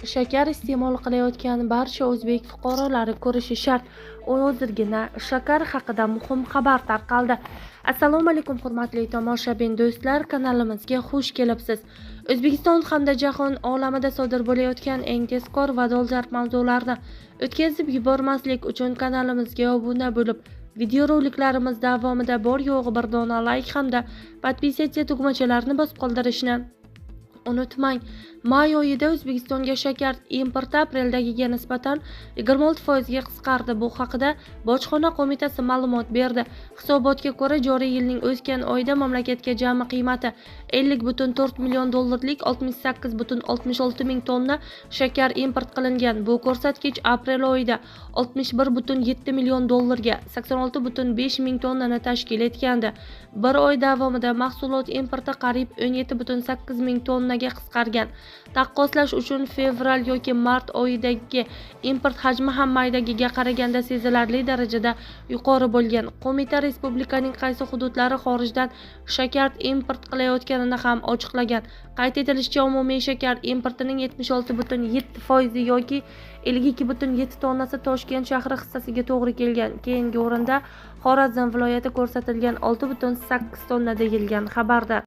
Shakar iste'mol qilayotgan barcha o'zbek fuqarolari ko'rishi shart. Hozirgina shakar haqida muhim xabar tarqaldi. Assalomu alaykum hurmatli tomoshabin do'stlar, kanalimizga xush kelibsiz. O'zbekiston hamda jahon olamida sodir bo'layotgan eng tezkor va dolzarb mavzularni o'tkazib yubormaslik uchun kanalimizga obuna bo'lib, videoroliklarimiz davomida bor yo'g'i bir dona like hamda podpisatsiya tugmachalarini bosib qoldirishni unutmang. May oyida O'zbekistonga shakar importi apreldagiga nisbatan 26% ga qisqardi. Bu haqida Bojxona qo'mitasi ma'lumot berdi. Hisobotga ko'ra, joriy yilning o'tgan oyida mamlakatga jami qiymati 50,4 million dollarlik 68,66 ming tonna shakar import qilingan. Bu ko'rsatkich aprel oyida 61,7 million dollarga 86,5 ming tonnani tashkil etgandi. Bir oy davomida mahsulot importi qariyb 17,8 ming tonnaga qisqargan. Taqqoslash uchun fevral yoki mart oyidagi import hajmi ham maydagiga qaraganda sezilarli darajada yuqori bo'lgan. Qo'mita respublikaning qaysi hududlari xorijdan shakar import qilayotganini ham ochiqlagan. Qayd etilishicha, umumiy shakar importining 76,7% yoki 52,7 tonnasi Toshkent shahri hissasiga to'g'ri kelgan. Keyingi o'rinda Xorazm viloyati ko'rsatilgan 6,8 tonna deyilgan xabarda.